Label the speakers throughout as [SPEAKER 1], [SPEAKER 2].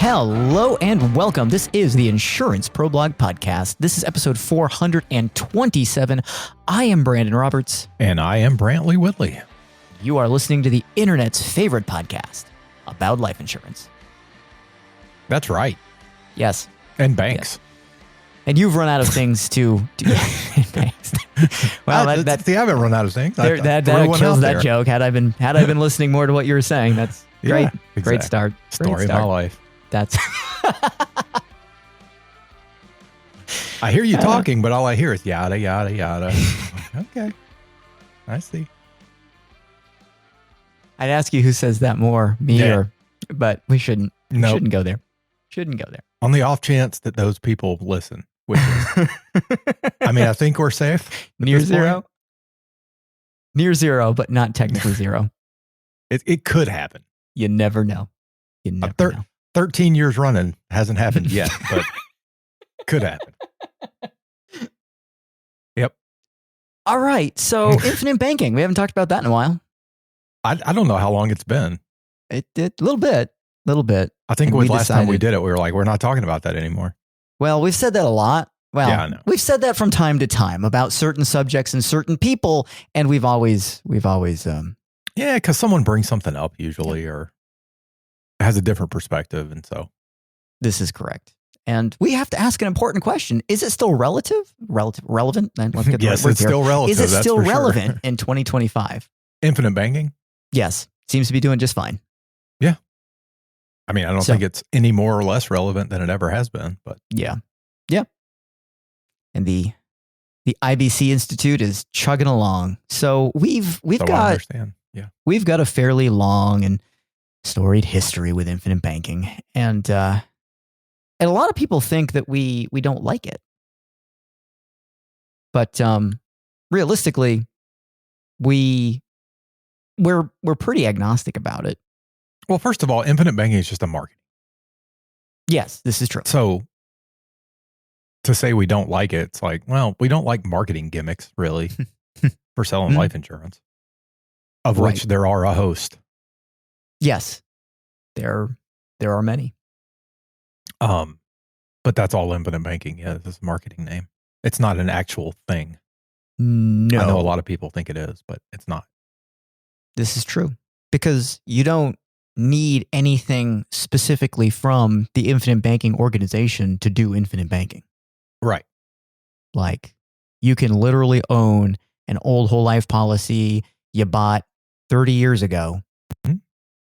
[SPEAKER 1] Hello and welcome. This is the Insurance Pro Blog Podcast. This is episode 427. I am Brandon Roberts.
[SPEAKER 2] And I am Brantley Whitley.
[SPEAKER 1] You are listening to the internet's favorite podcast about life insurance.
[SPEAKER 2] That's right.
[SPEAKER 1] Yes.
[SPEAKER 2] And banks.
[SPEAKER 1] Yes. And you've run out of things to do. Well,
[SPEAKER 2] I haven't run out of things.
[SPEAKER 1] That kills that joke. Had I been listening more to what you were saying, that's great. Yeah, exactly. Great start.
[SPEAKER 2] Story of my life.
[SPEAKER 1] That's.
[SPEAKER 2] I hear you talking, but all I hear is yada, yada, yada. Okay. I see.
[SPEAKER 1] I'd ask you who says that more, but we shouldn't. Nope. We shouldn't go there. Shouldn't go there.
[SPEAKER 2] On the off chance that those people listen, which is, I mean, I think we're safe.
[SPEAKER 1] Near zero. Near zero, but not technically zero.
[SPEAKER 2] It could happen.
[SPEAKER 1] You never know. You never know.
[SPEAKER 2] 13 years running hasn't happened yet, but could happen. Yep.
[SPEAKER 1] All right. So infinite banking. We haven't talked about that in a while.
[SPEAKER 2] I don't know how long it's been.
[SPEAKER 1] It did a little bit. I think
[SPEAKER 2] last time we did it, we were like, we're not talking about that anymore.
[SPEAKER 1] Well, we've said that a lot. Well,
[SPEAKER 2] yeah, I know.
[SPEAKER 1] We've said that from time to time about certain subjects and certain people. And we've always,
[SPEAKER 2] yeah, because someone brings something up usually, or has a different perspective. And so
[SPEAKER 1] this is correct. And we have to ask an important question. Is it still relevant? Let's get the
[SPEAKER 2] yes,
[SPEAKER 1] right
[SPEAKER 2] it's still relative.
[SPEAKER 1] Is it still relevant in 2025?
[SPEAKER 2] Infinite banking?
[SPEAKER 1] Yes. Seems to be doing just fine.
[SPEAKER 2] Yeah. I mean, I don't think it's any more or less relevant than it ever has been, but
[SPEAKER 1] yeah. And the IBC Institute is chugging along. So we've got a fairly long and storied history with infinite banking, and a lot of people think that we don't like it, but realistically, we're pretty agnostic about it.
[SPEAKER 2] Well, first of all, infinite banking is just a marketing.
[SPEAKER 1] Yes, this is true.
[SPEAKER 2] So to say we don't like it, it's like, well, we don't like marketing gimmicks, really, for selling life insurance, of which there are a host.
[SPEAKER 1] Yes, there are many.
[SPEAKER 2] But that's all infinite banking is. It's a marketing name. It's not an actual thing.
[SPEAKER 1] No.
[SPEAKER 2] I know a lot of people think it is, but it's not.
[SPEAKER 1] This is true. Because you don't need anything specifically from the infinite banking organization to do infinite banking.
[SPEAKER 2] Right.
[SPEAKER 1] Like, you can literally own an old whole life policy you bought 30 years ago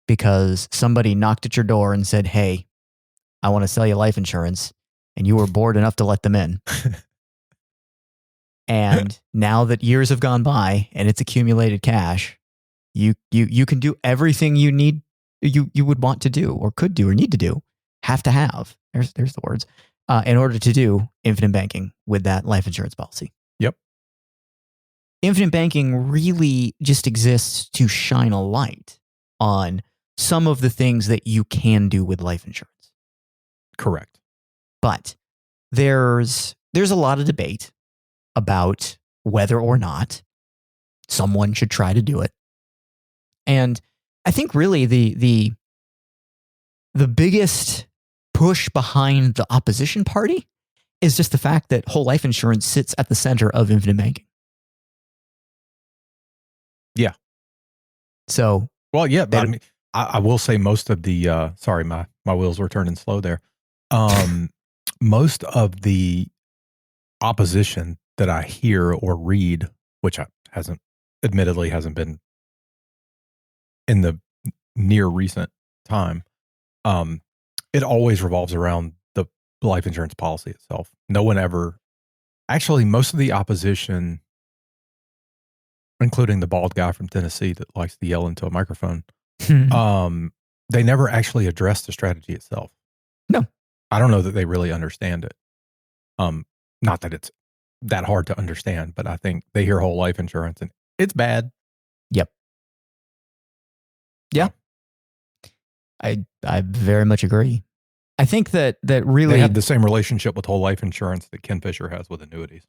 [SPEAKER 1] because somebody knocked at your door and said, hey, I want to sell you life insurance, and you were bored enough to let them in. And now that years have gone by and it's accumulated cash, you can do everything you need, you would want to do or could do or need to do, have to have. There's the words. In order to do infinite banking with that life insurance policy.
[SPEAKER 2] Yep.
[SPEAKER 1] Infinite banking really just exists to shine a light on some of the things that you can do with life insurance.
[SPEAKER 2] Correct.
[SPEAKER 1] But there's a lot of debate about whether or not someone should try to do it. And I think really the biggest push behind the opposition party is just the fact that whole life insurance sits at the center of infinite banking.
[SPEAKER 2] Yeah.
[SPEAKER 1] So,
[SPEAKER 2] well, yeah, but I mean, I will say most of the, sorry, my wheels were turning slow there. Most of the opposition that I hear or read, which admittedly hasn't been in the near recent time, it always revolves around the life insurance policy itself. No one ever, actually, most of the opposition, including the bald guy from Tennessee that likes to yell into a microphone, they never actually address the strategy itself.
[SPEAKER 1] No.
[SPEAKER 2] I don't know that they really understand it. Not that it's that hard to understand, but I think they hear whole life insurance and it's bad.
[SPEAKER 1] Yep. Yeah. I very much agree. I think that really
[SPEAKER 2] they have the same relationship with whole life insurance that Ken Fisher has with annuities.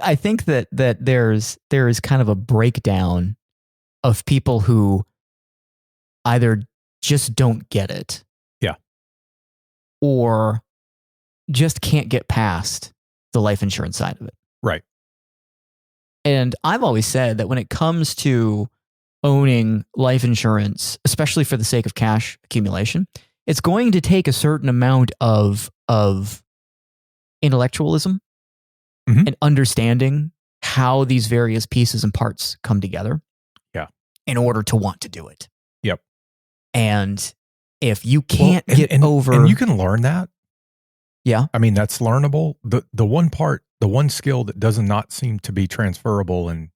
[SPEAKER 1] I think that there's kind of a breakdown of people who either just don't get it.
[SPEAKER 2] Yeah.
[SPEAKER 1] Or just can't get past the life insurance side of it.
[SPEAKER 2] Right.
[SPEAKER 1] And I've always said that when it comes to owning life insurance, especially for the sake of cash accumulation, it's going to take a certain amount of intellectualism and understanding how these various pieces and parts come together.
[SPEAKER 2] Yeah.
[SPEAKER 1] In order to want to do it.
[SPEAKER 2] Yep.
[SPEAKER 1] And if you can't get over,
[SPEAKER 2] and you can learn that.
[SPEAKER 1] Yeah.
[SPEAKER 2] I mean, that's learnable. The one part, the one skill that does not seem to be transferable and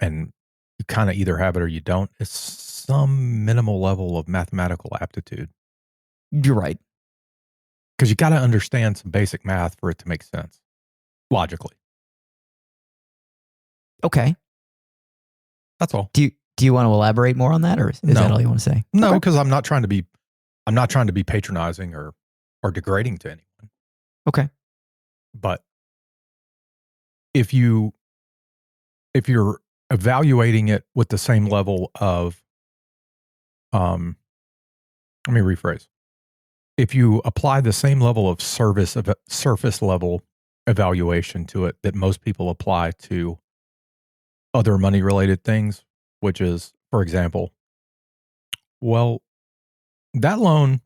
[SPEAKER 2] you kind of either have it or you don't, is some minimal level of mathematical aptitude.
[SPEAKER 1] You're right.
[SPEAKER 2] Because you got to understand some basic math for it to make sense logically.
[SPEAKER 1] Okay.
[SPEAKER 2] That's all.
[SPEAKER 1] Do you want to elaborate more on that, or is that all you want to say?
[SPEAKER 2] No, because I'm not trying to be patronizing or degrading to anyone.
[SPEAKER 1] Okay.
[SPEAKER 2] But if you're evaluating it with the same level of, let me rephrase. If you apply the same level of surface level evaluation to it that most people apply to other money related things, which is, for example, well, that loan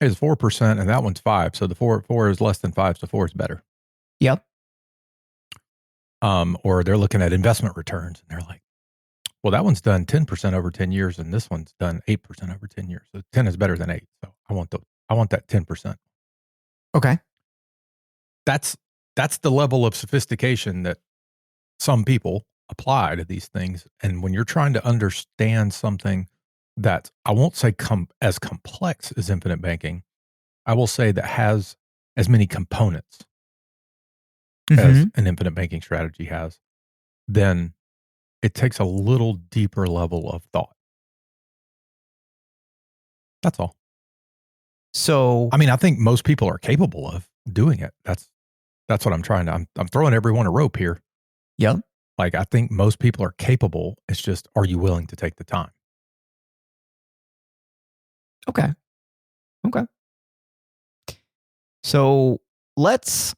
[SPEAKER 2] is 4% and that one's 5%. So the four is less than 5%. So 4 is better.
[SPEAKER 1] Yep.
[SPEAKER 2] Or they're looking at investment returns and they're like, well, that one's done 10% over 10 years and this one's done 8% over 10 years. So 10 is better than 8. So I want that 10%.
[SPEAKER 1] Okay.
[SPEAKER 2] That's the level of sophistication that some people apply to these things. And when you're trying to understand something that I won't say as complex as infinite banking, I will say that has as many components as an infinite banking strategy has, then it takes a little deeper level of thought. That's all.
[SPEAKER 1] So,
[SPEAKER 2] I mean, I think most people are capable of doing it. That's what I'm trying to, I'm throwing everyone a rope here.
[SPEAKER 1] Yep.
[SPEAKER 2] Like, I think most people are capable. It's just, are you willing to take the time?
[SPEAKER 1] Okay. So let's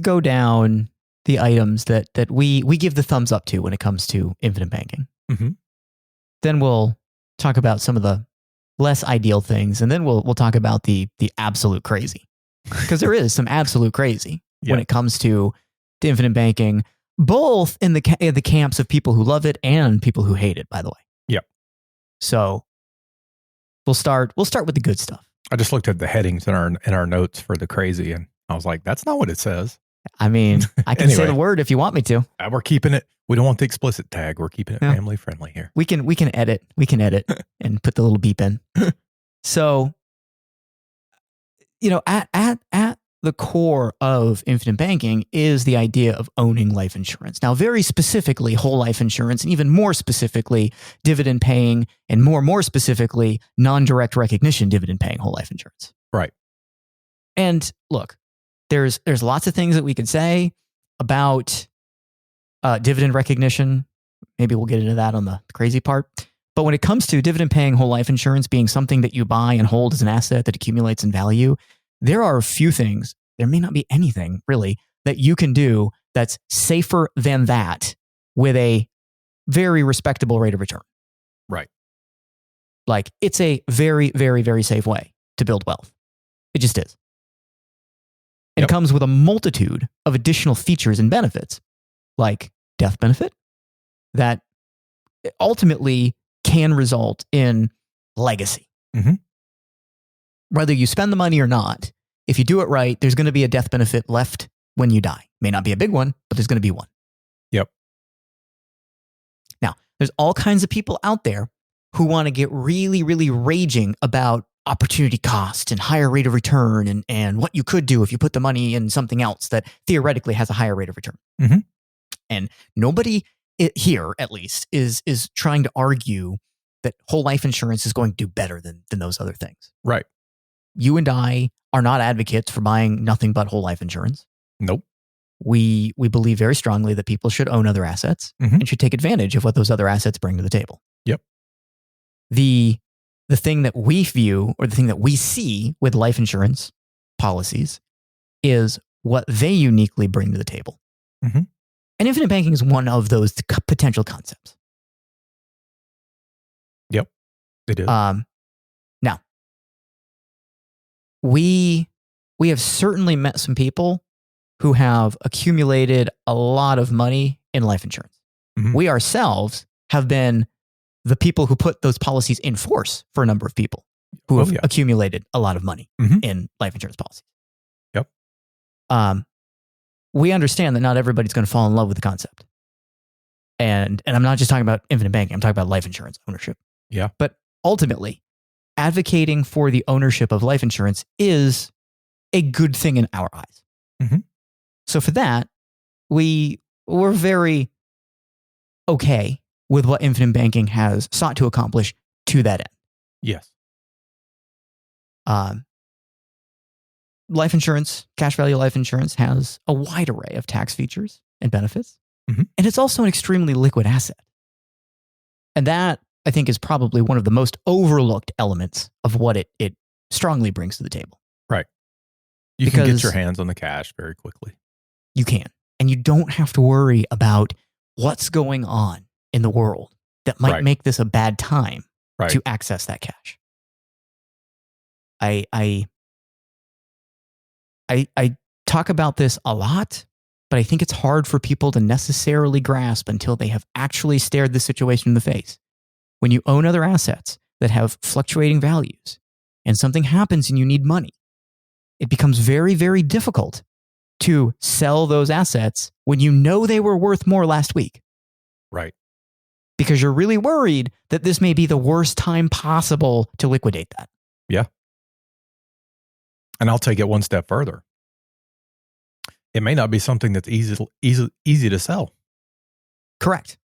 [SPEAKER 1] go down the items that we give the thumbs up to when it comes to infinite banking.
[SPEAKER 2] Mm-hmm.
[SPEAKER 1] Then we'll talk about some of the less ideal things, and then we'll talk about the absolute crazy, because there is some absolute crazy when it comes to infinite banking, both in the camps of people who love it and people who hate it. By the way.
[SPEAKER 2] Yep.
[SPEAKER 1] So we'll start with the good stuff.
[SPEAKER 2] I just looked at the headings in our notes for the crazy, and I was like, "That's not what it says."
[SPEAKER 1] I mean, I can say the word if you want me to.
[SPEAKER 2] We're keeping it. We don't want the explicit tag. We're keeping it family friendly here.
[SPEAKER 1] We can edit. We can edit and put the little beep in. So, at the core of infinite banking is the idea of owning life insurance. Now, very specifically, whole life insurance, and even more specifically, dividend paying, and more specifically, non-direct recognition dividend paying whole life insurance.
[SPEAKER 2] Right.
[SPEAKER 1] And look, there's lots of things that we could say about dividend recognition. Maybe we'll get into that on the crazy part. But when it comes to dividend paying whole life insurance being something that you buy and hold as an asset that accumulates in value, there are a few things, there may not be anything really, that you can do that's safer than that with a very respectable rate of return.
[SPEAKER 2] Right.
[SPEAKER 1] Like, it's a very, very, very safe way to build wealth. It just is. And it comes with a multitude of additional features and benefits, like death benefit, that ultimately can result in legacy.
[SPEAKER 2] Mm-hmm.
[SPEAKER 1] Whether you spend the money or not, if you do it right, there's going to be a death benefit left when you die. May not be a big one, but there's going to be one.
[SPEAKER 2] Yep.
[SPEAKER 1] Now, there's all kinds of people out there who want to get really, really raging about opportunity cost and higher rate of return and what you could do if you put the money in something else that theoretically has a higher rate of return.
[SPEAKER 2] Mm-hmm.
[SPEAKER 1] And nobody here, at least, is trying to argue that whole life insurance is going to do better than those other things.
[SPEAKER 2] Right.
[SPEAKER 1] You and I are not advocates for buying nothing but whole life insurance.
[SPEAKER 2] Nope.
[SPEAKER 1] we believe very strongly that people should own other assets and should take advantage of what those other assets bring to the table.
[SPEAKER 2] Yep.
[SPEAKER 1] The thing that we view, or the thing that we see with life insurance policies, is what they uniquely bring to the table. And infinite banking is one of those potential concepts.
[SPEAKER 2] Yep, it is.
[SPEAKER 1] Now, we have certainly met some people who have accumulated a lot of money in life insurance. We ourselves have been the people who put those policies in force for a number of people who have accumulated a lot of money in life insurance policies.
[SPEAKER 2] Yep.
[SPEAKER 1] We understand that not everybody's going to fall in love with the concept. And I'm not just talking about infinite banking. I'm talking about life insurance ownership.
[SPEAKER 2] Yeah.
[SPEAKER 1] But ultimately, advocating for the ownership of life insurance is a good thing in our eyes. So for that, we're very okay with what infinite banking has sought to accomplish to that end.
[SPEAKER 2] Yes.
[SPEAKER 1] Life insurance, cash value life insurance, has a wide array of tax features and benefits. And it's also an extremely liquid asset. And that, I think, is probably one of the most overlooked elements of what it strongly brings to the table.
[SPEAKER 2] Right. You can get your hands on the cash very quickly.
[SPEAKER 1] You can. And you don't have to worry about what's going on in the world that might make this a bad time to access that cash. I talk about this a lot, but I think it's hard for people to necessarily grasp until they have actually stared the situation in the face. When you own other assets that have fluctuating values and something happens and you need money, it becomes very, very difficult to sell those assets when you know they were worth more last week.
[SPEAKER 2] Right.
[SPEAKER 1] Because you're really worried that this may be the worst time possible to liquidate that.
[SPEAKER 2] Yeah. And I'll take it one step further. It may not be something that's easy to sell.
[SPEAKER 1] Correct.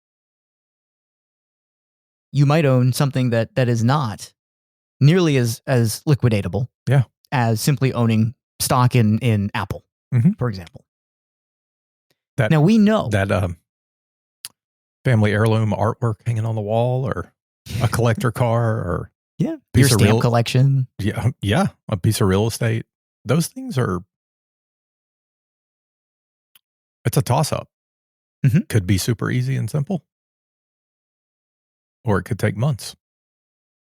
[SPEAKER 1] You might own something that is not nearly as liquidatable as simply owning stock in Apple, for example. Now we know
[SPEAKER 2] that family heirloom artwork hanging on the wall, or a collector car, or
[SPEAKER 1] your stamp collection.
[SPEAKER 2] Yeah, a piece of real estate. Those things are. It's a toss-up. Could be super easy and simple, or it could take months.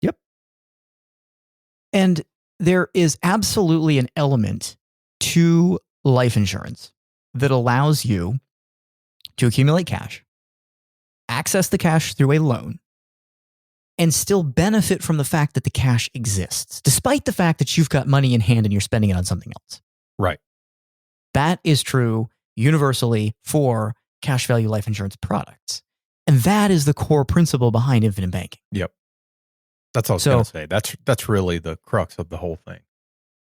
[SPEAKER 1] Yep. And there is absolutely an element to life insurance that allows you to accumulate cash, access the cash through a loan, and still benefit from the fact that the cash exists, despite the fact that you've got money in hand and you're spending it on something else.
[SPEAKER 2] Right.
[SPEAKER 1] That is true universally for cash value life insurance products. And that is the core principle behind infinite banking.
[SPEAKER 2] Yep. That's all I was going to say. That's really the crux of the whole thing.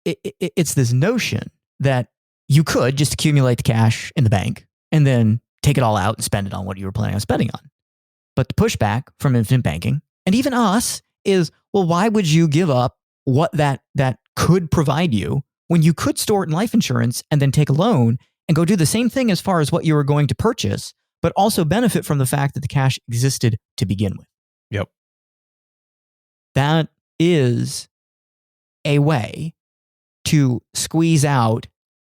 [SPEAKER 1] It's this notion that you could just accumulate the cash in the bank and then take it all out and spend it on what you were planning on spending on. But the pushback from infinite banking, and even us, is, well, why would you give up what that could provide you when you could store it in life insurance and then take a loan and go do the same thing as far as what you were going to purchase, but also benefit from the fact that the cash existed to begin with?
[SPEAKER 2] Yep.
[SPEAKER 1] That is a way to squeeze out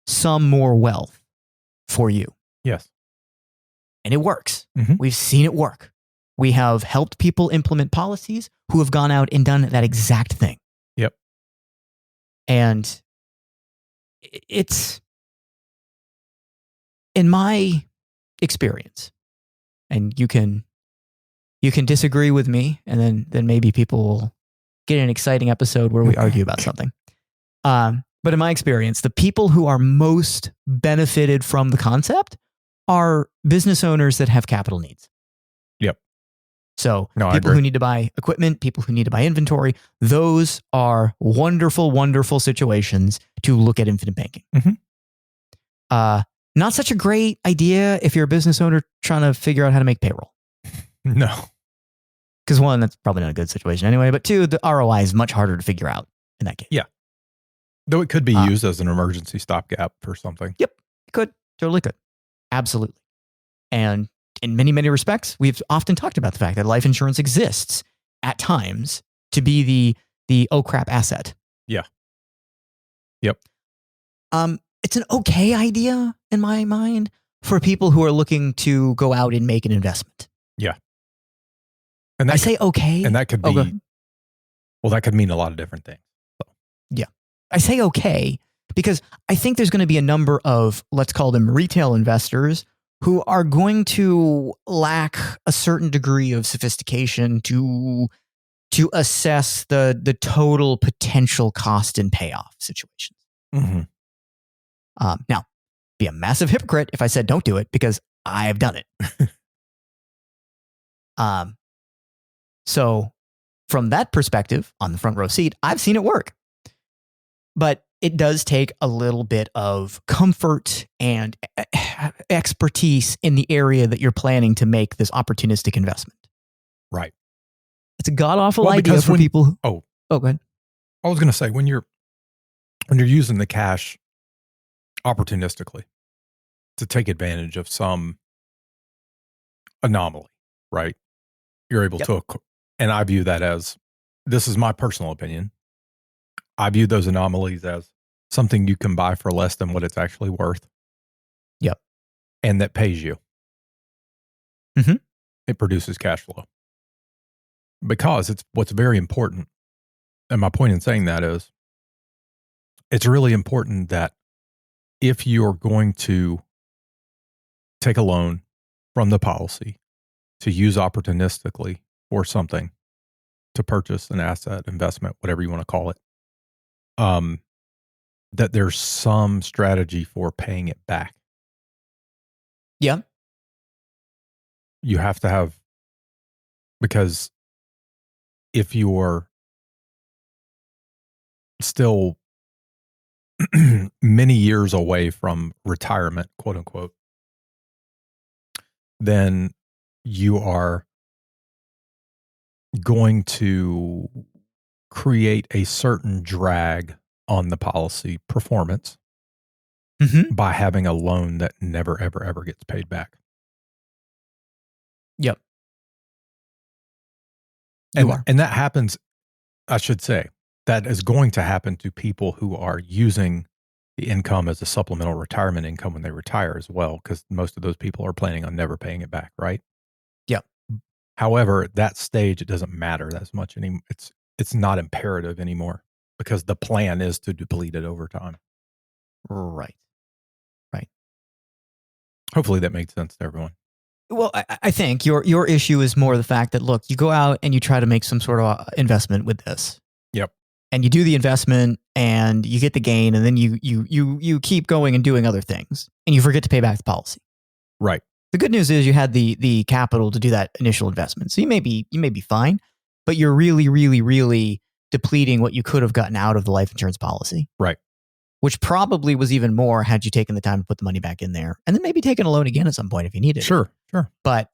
[SPEAKER 1] some more wealth for you.
[SPEAKER 2] Yes.
[SPEAKER 1] And it works. We've seen it work. We have helped people implement policies who have gone out and done that exact thing.
[SPEAKER 2] Yep.
[SPEAKER 1] And it's, in my experience, and you can disagree with me, and then maybe people will get an exciting episode where we argue about something. But in my experience, the people who are most benefited from the concept are business owners that have capital needs.
[SPEAKER 2] Yep.
[SPEAKER 1] So people who need to buy equipment, people who need to buy inventory, those are wonderful, wonderful situations to look at infinite banking. Not such a great idea if you're a business owner trying to figure out how to make payroll.
[SPEAKER 2] No.
[SPEAKER 1] Because one, that's probably not a good situation anyway. But two, the ROI is much harder to figure out in that case.
[SPEAKER 2] Yeah. Though it could be used as an emergency stopgap for something.
[SPEAKER 1] Yep, it could. Totally could. Absolutely. And in many, many respects, we've often talked about the fact that life insurance exists at times to be the oh crap asset.
[SPEAKER 2] Yeah. Yep.
[SPEAKER 1] It's an okay idea in my mind for people who are looking to go out and make an investment.
[SPEAKER 2] Yeah. And
[SPEAKER 1] I say okay.
[SPEAKER 2] And that could be, well, that could mean a lot of different things. So.
[SPEAKER 1] Yeah. I say okay because I think there's going to be a number of, let's call them retail investors, who are going to lack a certain degree of sophistication to assess the total potential cost and payoff situations.
[SPEAKER 2] Mm-hmm.
[SPEAKER 1] Now, be a massive hypocrite if I said don't do it because I've done it. So from that perspective, on the front row seat, I've seen it work. But it does take a little bit of comfort and expertise in the area that you're planning to make this opportunistic investment.
[SPEAKER 2] Right.
[SPEAKER 1] It's a god-awful idea for people.
[SPEAKER 2] Oh,
[SPEAKER 1] go ahead.
[SPEAKER 2] I was going to say, when you're using the cash opportunistically to take advantage of some anomaly, right? You're able to, and I view that as, this is my personal opinion, I view those anomalies as something you can buy for less than what it's actually worth.
[SPEAKER 1] Yep.
[SPEAKER 2] And that pays you.
[SPEAKER 1] Mm-hmm.
[SPEAKER 2] It produces cash flow. Because it's what's very important. And my point in saying that is, it's really important that if you're going to take a loan from the policy to use opportunistically for something, to purchase an asset, investment, whatever you want to call it, that there's some strategy for paying it back.
[SPEAKER 1] Yeah.
[SPEAKER 2] You have to have, because if you're still many years away from retirement, quote unquote, then you are going to create a certain drag on the policy performance by having a loan that never, ever, ever gets paid back.
[SPEAKER 1] Yep.
[SPEAKER 2] And that happens, I should say, that is going to happen to people who are using the income as a supplemental retirement income when they retire as well, because most of those people are planning on never paying it back, right?
[SPEAKER 1] Yep.
[SPEAKER 2] However, at that stage, it doesn't matter as much anymore. It's not imperative anymore because the plan is to deplete it over time.
[SPEAKER 1] Right. Right.
[SPEAKER 2] Hopefully that made sense to everyone.
[SPEAKER 1] Well, I think your issue is more the fact that, look, you go out and you try to make some sort of investment with this.
[SPEAKER 2] Yep.
[SPEAKER 1] And you do the investment and you get the gain, and then you keep going and doing other things, and you forget to pay back the policy.
[SPEAKER 2] Right.
[SPEAKER 1] The good news is you had the capital to do that initial investment, so you may be fine, but you're really, really, really depleting what you could have gotten out of the life insurance policy.
[SPEAKER 2] Right.
[SPEAKER 1] Which probably was even more had you taken the time to put the money back in there, and then maybe taken a loan again at some point if you needed it.
[SPEAKER 2] Sure.
[SPEAKER 1] But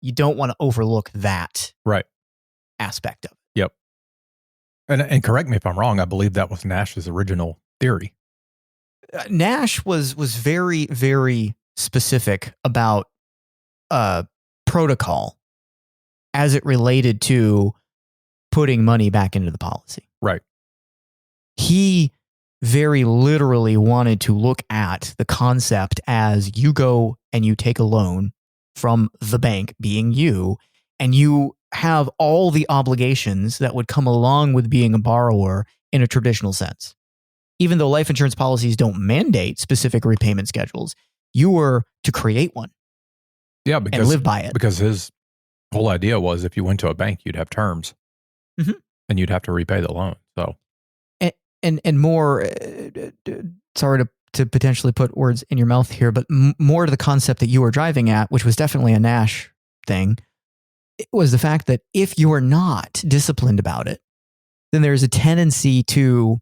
[SPEAKER 1] you don't want to overlook that aspect of it.
[SPEAKER 2] Yep. And correct me if I'm wrong, I believe that was Nash's original theory.
[SPEAKER 1] Nash was very, very specific about protocol as it related to putting money back into the policy.
[SPEAKER 2] Right.
[SPEAKER 1] He very literally wanted to look at the concept as you go and you take a loan from the bank, being you, and you have all the obligations that would come along with being a borrower in a traditional sense. Even though life insurance policies don't mandate specific repayment schedules, you were to create one.
[SPEAKER 2] Yeah, because
[SPEAKER 1] and live by it.
[SPEAKER 2] Because his whole idea was if you went to a bank, you'd have terms, and you'd have to repay the loan. So,
[SPEAKER 1] and more. Sorry to potentially put words in your mouth here, but more to the concept that you were driving at, which was definitely a Nash thing, it was the fact that if you are not disciplined about it, then there's a tendency to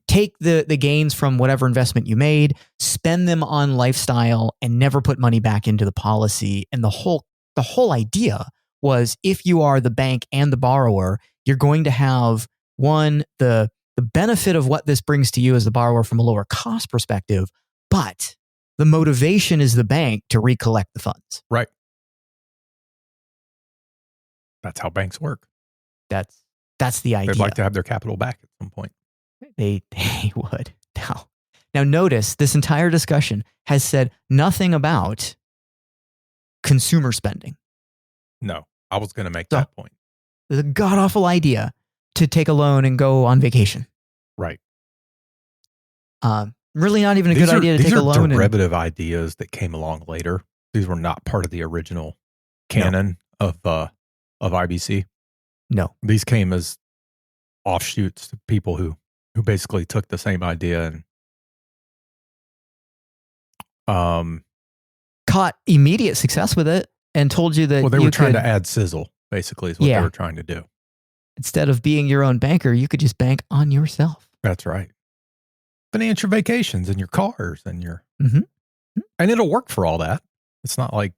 [SPEAKER 1] take the gains from whatever investment you made, spend them on lifestyle, and never put money back into the policy. And the whole idea was, if you are the bank and the borrower, you're going to have the benefit of what this brings to you as the borrower from a lower cost perspective, but The motivation is the bank to recollect the funds.
[SPEAKER 2] Right. That's how banks work.
[SPEAKER 1] That's the idea.
[SPEAKER 2] They'd like to have their capital back at some point.
[SPEAKER 1] They would. Now notice this entire discussion has said nothing about consumer spending.
[SPEAKER 2] No, I was going to make that point.
[SPEAKER 1] It's a god-awful idea to take a loan and go on vacation.
[SPEAKER 2] Right.
[SPEAKER 1] Really not even a good idea to take a loan.
[SPEAKER 2] These are derivative ideas that came along later. These were not part of the original canon of IBC.
[SPEAKER 1] No.
[SPEAKER 2] These came as offshoots to people who basically took the same idea and
[SPEAKER 1] caught immediate success with it and told you that
[SPEAKER 2] they were trying to add sizzle, basically, is what they were trying to do.
[SPEAKER 1] Instead of being your own banker, you could just bank on yourself.
[SPEAKER 2] That's right. Finance your vacations and your cars and your...
[SPEAKER 1] Mm-hmm.
[SPEAKER 2] And it'll work for all that. It's not like...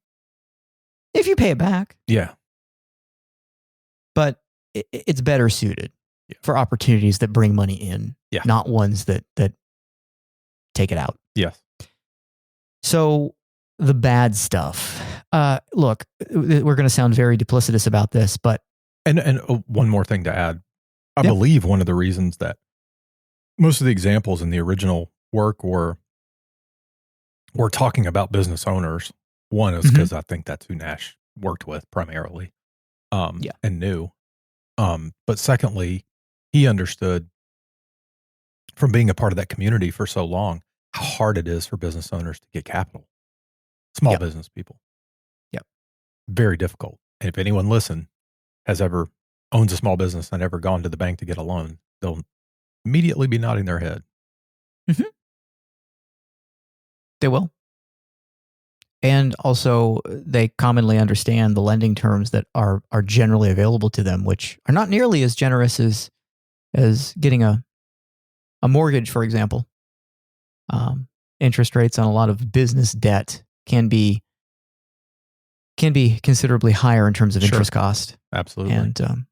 [SPEAKER 1] If you pay it back.
[SPEAKER 2] Yeah.
[SPEAKER 1] But it's better suited for opportunities that bring money in, not ones that take it out.
[SPEAKER 2] Yes.
[SPEAKER 1] So the bad stuff. Look, we're going to sound very duplicitous about this, but...
[SPEAKER 2] And one more thing to add. I believe one of the reasons that most of the examples in the original work were talking about business owners. One is because I think that's who Nash worked with primarily and knew. But secondly, he understood from being a part of that community for so long how hard it is for business owners to get capital. Small business people.
[SPEAKER 1] Yep.
[SPEAKER 2] Very difficult. And if anyone owns a small business and ever gone to the bank to get a loan, they'll immediately be nodding their head.
[SPEAKER 1] Mm-hmm. They will. And also, they commonly understand the lending terms that are generally available to them, which are not nearly as generous as getting a mortgage, for example. Interest rates on a lot of business debt can be considerably higher in terms of interest cost.
[SPEAKER 2] Absolutely.
[SPEAKER 1] And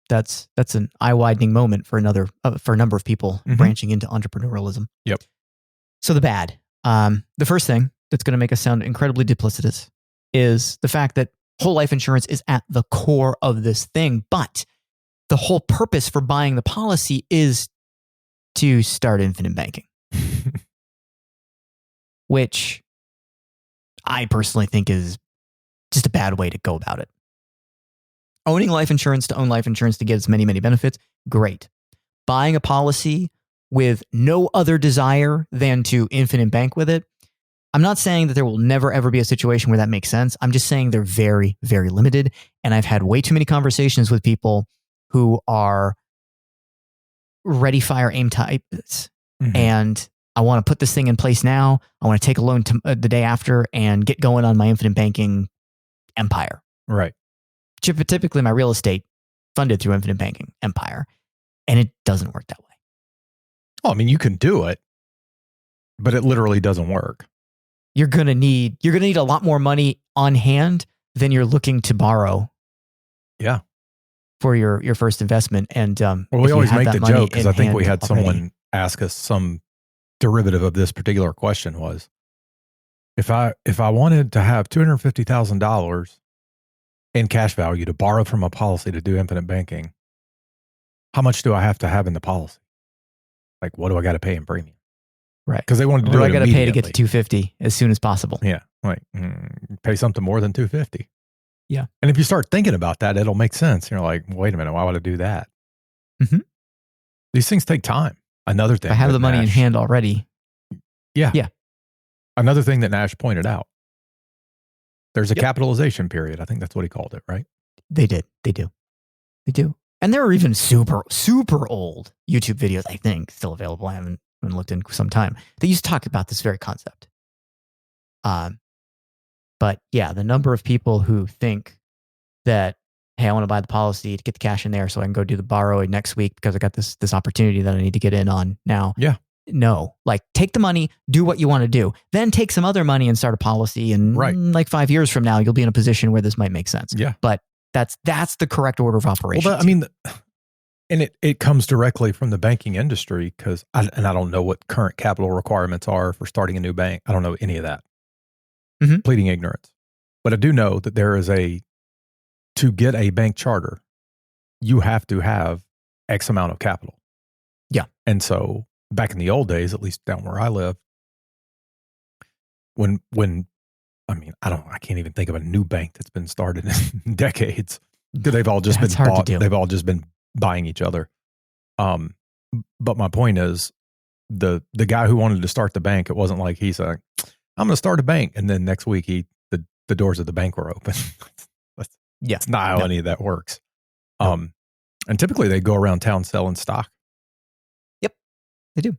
[SPEAKER 1] that's an eye-widening moment for a number of people branching into entrepreneurialism.
[SPEAKER 2] Yep.
[SPEAKER 1] So the bad. The first thing that's going to make us sound incredibly duplicitous is the fact that whole life insurance is at the core of this thing, but the whole purpose for buying the policy is to start infinite banking, which I personally think is just a bad way to go about it. Owning life insurance to own life insurance to get its many, many benefits, great. Buying a policy with no other desire than to infinite bank with it, I'm not saying that there will never, ever be a situation where that makes sense. I'm just saying they're very, very limited. And I've had way too many conversations with people who are ready, fire, aim types. And I want to put this thing in place now. I want to take a loan the day after and get going on my infinite banking empire.
[SPEAKER 2] Right.
[SPEAKER 1] Typically, my real estate funded through infinite banking empire. And it doesn't work that way.
[SPEAKER 2] Oh, I mean, you can do it, but it literally doesn't work.
[SPEAKER 1] You're gonna need a lot more money on hand than you're looking to borrow.
[SPEAKER 2] Yeah.
[SPEAKER 1] For your first investment, and
[SPEAKER 2] we always make the joke because I think we had someone ask us some derivative of this particular question was, if I wanted to have $250,000 in cash value to borrow from a policy to do infinite banking, how much do I have to have in the policy? Like, what do I got to pay in premium?
[SPEAKER 1] Right.
[SPEAKER 2] Because they wanted to do it
[SPEAKER 1] immediately. I got to pay to get to 250 as soon as possible.
[SPEAKER 2] Yeah. Like, pay something more than 250.
[SPEAKER 1] Yeah.
[SPEAKER 2] And if you start thinking about that, it'll make sense. You're like, wait a minute, why would I do that?
[SPEAKER 1] Mm-hmm.
[SPEAKER 2] These things take time. Another thing.
[SPEAKER 1] If I have the money in hand already.
[SPEAKER 2] Yeah.
[SPEAKER 1] Yeah.
[SPEAKER 2] Another thing that Nash pointed out. There's a capitalization period. I think that's what he called it, right?
[SPEAKER 1] They did. They do. And there are even super, super old YouTube videos, I think, still available. I haven't looked in some time. They used to talk about this very concept. But yeah, the number of people who think that, hey, I want to buy the policy to get the cash in there so I can go do the borrowing next week because I got this opportunity that I need to get in on now.
[SPEAKER 2] Yeah.
[SPEAKER 1] No, like take the money, do what you want to do, then take some other money and start a policy. And like 5 years from now, you'll be in a position where this might make sense.
[SPEAKER 2] Yeah.
[SPEAKER 1] But that's the correct order of operations.
[SPEAKER 2] Well, I mean, And it comes directly from the banking industry because I don't know what current capital requirements are for starting a new bank. I don't know any of that. Pleading ignorance. But I do know that to get a bank charter, you have to have X amount of capital.
[SPEAKER 1] Yeah.
[SPEAKER 2] And so back in the old days, at least down where I live, when I can't even think of a new bank that's been started in decades. They've all just been bought. They've all just been buying each other. But my point is the guy who wanted to start the bank, it wasn't like he's like, I'm going to start a bank. And then next week the doors of the bank were open. That's not how any of that works. And typically they go around town selling stock.
[SPEAKER 1] Yep, they do.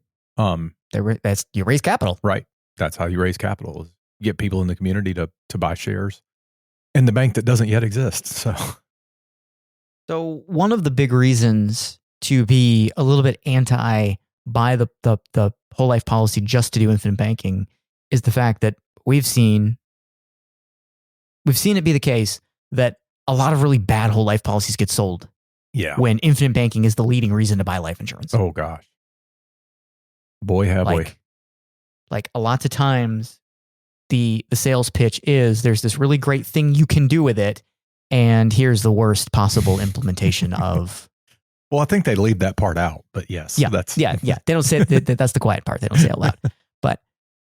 [SPEAKER 1] You raise capital.
[SPEAKER 2] Right. That's how you raise capital, is get people in the community to buy shares in the bank that doesn't yet exist.
[SPEAKER 1] So one of the big reasons to be a little bit anti buy the whole life policy just to do infinite banking is the fact that we've seen it be the case that a lot of really bad whole life policies get sold.
[SPEAKER 2] Yeah.
[SPEAKER 1] When infinite banking is the leading reason to buy life insurance.
[SPEAKER 2] Oh gosh. Boy.
[SPEAKER 1] Like a lot of times the sales pitch is there's this really great thing you can do with it, and here's the worst possible implementation of.
[SPEAKER 2] Well, I think they leave that part out, but yes.
[SPEAKER 1] Yeah. They don't say that's the quiet part. They don't say it out loud. But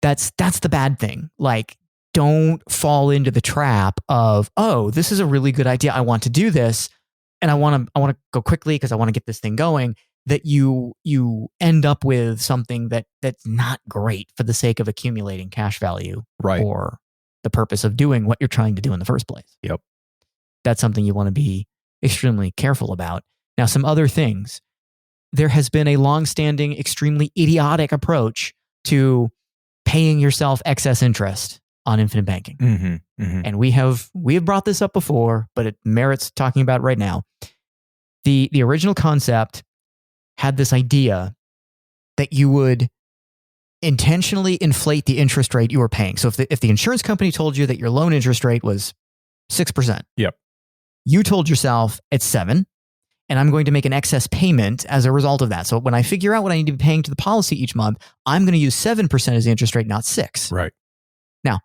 [SPEAKER 1] that's the bad thing. Like, don't fall into the trap of, oh, this is a really good idea. I want to do this, and I want to go quickly because I want to get this thing going. That you end up with something that's not great for the sake of accumulating cash value,
[SPEAKER 2] right,
[SPEAKER 1] for the purpose of doing what you're trying to do in the first place.
[SPEAKER 2] Yep.
[SPEAKER 1] That's something you want to be extremely careful about. Now, some other things. There has been a longstanding, extremely idiotic approach to paying yourself excess interest on infinite banking. And we have brought this up before, but it merits talking about right now. The original concept had this idea that you would intentionally inflate the interest rate you were paying. So if the insurance company told you that your loan interest rate was 6%,
[SPEAKER 2] yep,
[SPEAKER 1] you told yourself it's 7%, and I'm going to make an excess payment as a result of that. So when I figure out what I need to be paying to the policy each month, I'm going to use 7% as the interest rate, not 6%.
[SPEAKER 2] Right.
[SPEAKER 1] Now,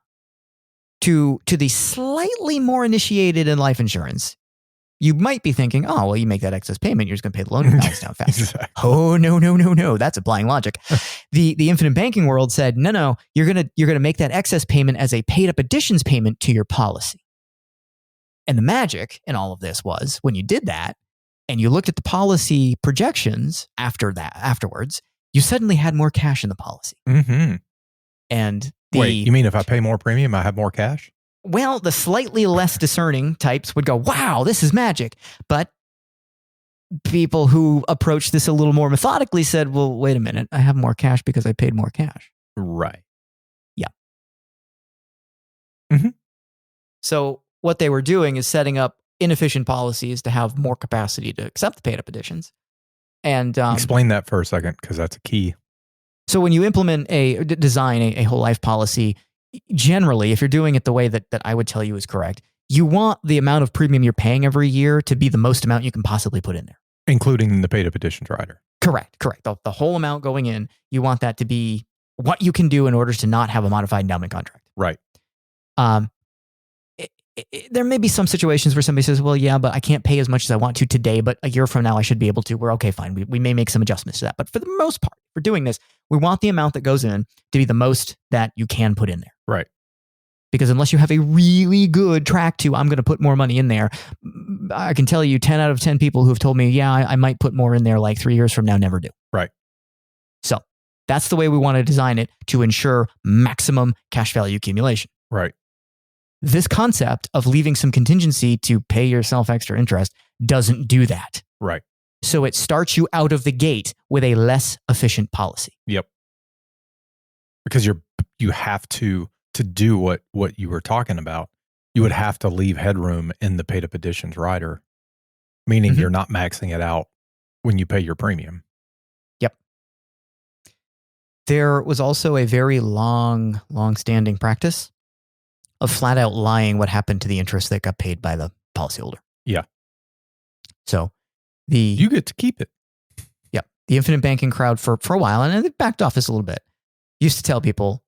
[SPEAKER 1] to the slightly more initiated in life insurance, you might be thinking, oh, well, you make that excess payment, you're just going to pay the loan balance down faster.
[SPEAKER 2] Exactly.
[SPEAKER 1] Oh, no. That's applying logic. The infinite banking world said, no, you're going to make that excess payment as a paid up additions payment to your policy. And the magic in all of this was when you did that and you looked at the policy projections afterwards, you suddenly had more cash in the policy. And
[SPEAKER 2] wait, you mean if I pay more premium, I have more cash?
[SPEAKER 1] Well, the slightly less discerning types would go, wow, this is magic. But people who approached this a little more methodically said, well, wait a minute, I have more cash because I paid more cash.
[SPEAKER 2] Right.
[SPEAKER 1] Yeah. So what they were doing is setting up inefficient policies to have more capacity to accept the paid up additions. And
[SPEAKER 2] explain that for a second, because that's a key.
[SPEAKER 1] So when you design a whole life policy, generally, if you're doing it the way that I would tell you is correct, you want the amount of premium you're paying every year to be the most amount you can possibly put in there.
[SPEAKER 2] Including the paid up additions rider.
[SPEAKER 1] Correct. The whole amount going in, you want that to be what you can do in order to not have a modified endowment contract.
[SPEAKER 2] Right.
[SPEAKER 1] There may be some situations where somebody says, well, yeah, but I can't pay as much as I want to today, but a year from now I should be able to. We're okay, fine. We may make some adjustments to that. But for the most part, for doing this, we want the amount that goes in to be the most that you can put in there.
[SPEAKER 2] Right.
[SPEAKER 1] Because unless you have a really good track to, I'm going to put more money in there, I can tell you 10 out of 10 people who have told me, yeah, I might put more in there like 3 years from now, never do.
[SPEAKER 2] Right.
[SPEAKER 1] So that's the way we want to design it to ensure maximum cash value accumulation.
[SPEAKER 2] Right.
[SPEAKER 1] This concept of leaving some contingency to pay yourself extra interest doesn't do that.
[SPEAKER 2] Right.
[SPEAKER 1] So it starts you out of the gate with a less efficient policy.
[SPEAKER 2] Yep. Because you have to do what you were talking about, you would have to leave headroom in the paid up additions rider, meaning you're not maxing it out when you pay your premium.
[SPEAKER 1] Yep. There was also a very long-standing practice of flat out lying what happened to the interest that got paid by the policyholder.
[SPEAKER 2] Yeah.
[SPEAKER 1] So
[SPEAKER 2] You get to keep it.
[SPEAKER 1] Yeah. The infinite banking crowd for a while, and they backed off this a little bit, used to tell people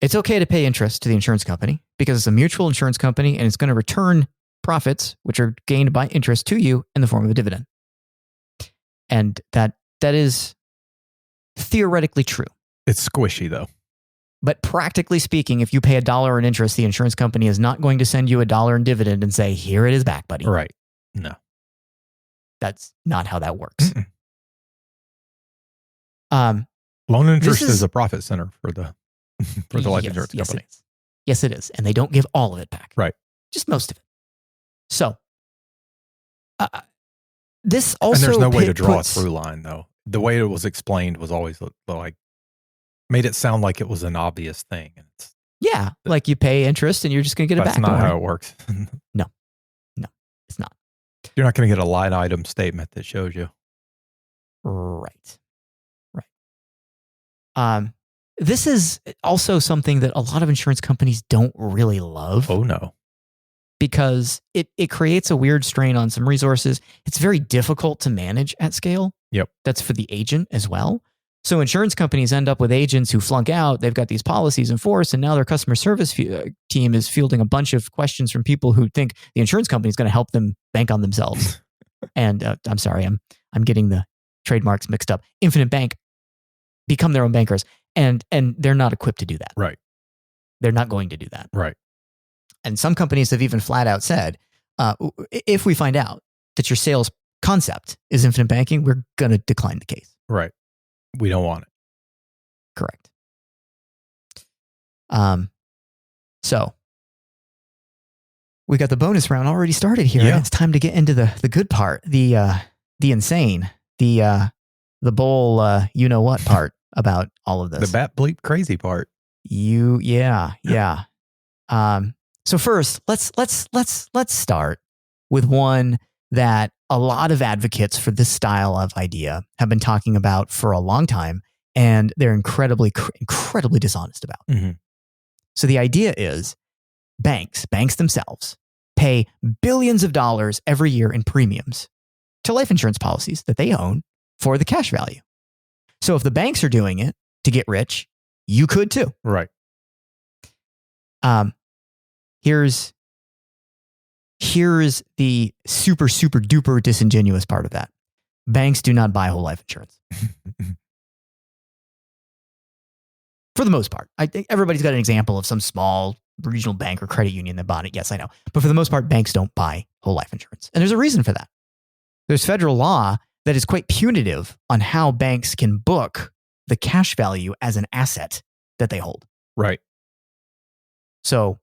[SPEAKER 1] it's okay to pay interest to the insurance company because it's a mutual insurance company and it's going to return profits, which are gained by interest to you in the form of a dividend. And that is theoretically true.
[SPEAKER 2] It's squishy though.
[SPEAKER 1] But practically speaking, if you pay $1 in interest, the insurance company is not going to send you $1 in dividend and say, here it is back, buddy.
[SPEAKER 2] Right. No.
[SPEAKER 1] That's not how that works.
[SPEAKER 2] Loan interest is a profit center for the life insurance company.
[SPEAKER 1] Yes, it is. And they don't give all of it back.
[SPEAKER 2] Right.
[SPEAKER 1] Just most of it. So, this also...
[SPEAKER 2] And there's no way to draw a through line, though. The way it was explained was always like, made it sound like it was an obvious thing.
[SPEAKER 1] Yeah, like you pay interest and you're just going to get it back.
[SPEAKER 2] That's not how it works.
[SPEAKER 1] No, it's not.
[SPEAKER 2] You're not going to get a line item statement that shows you.
[SPEAKER 1] Right. This is also something that a lot of insurance companies don't really love.
[SPEAKER 2] Oh, no.
[SPEAKER 1] Because it creates a weird strain on some resources. It's very difficult to manage at scale.
[SPEAKER 2] Yep.
[SPEAKER 1] That's for the agent as well. So insurance companies end up with agents who flunk out. They've got these policies in force, and now their customer service team is fielding a bunch of questions from people who think the insurance company is going to help them bank on themselves. And I'm sorry, I'm getting the trademarks mixed up. Infinite Bank become their own bankers, and they're not equipped to do that.
[SPEAKER 2] Right.
[SPEAKER 1] They're not going to do that.
[SPEAKER 2] Right.
[SPEAKER 1] And some companies have even flat out said, if we find out that your sales concept is infinite banking, we're going to decline the case.
[SPEAKER 2] Right. We don't want it.
[SPEAKER 1] Correct. So we got the bonus round already started here.
[SPEAKER 2] Yeah.
[SPEAKER 1] And it's time to get into the good part, the insane, the bowl, you know what part about all of this.
[SPEAKER 2] The bat bleep crazy part.
[SPEAKER 1] Yeah. So first, let's start with one that a lot of advocates for this style of idea have been talking about for a long time, and they're incredibly dishonest about.
[SPEAKER 2] Mm-hmm.
[SPEAKER 1] So the idea is banks themselves pay billions of dollars every year in premiums to life insurance policies that they own for the cash value. So if the banks are doing it to get rich, you could too.
[SPEAKER 2] Right.
[SPEAKER 1] Here's the super duper disingenuous part of that. Banks do not buy whole life insurance. For the most part. I think everybody's got an example of some small regional bank or credit union that bought it. Yes, I know. But for the most part, banks don't buy whole life insurance. And there's a reason for that. There's federal law that is quite punitive on how banks can book the cash value as an asset that they hold.
[SPEAKER 2] Right.
[SPEAKER 1] So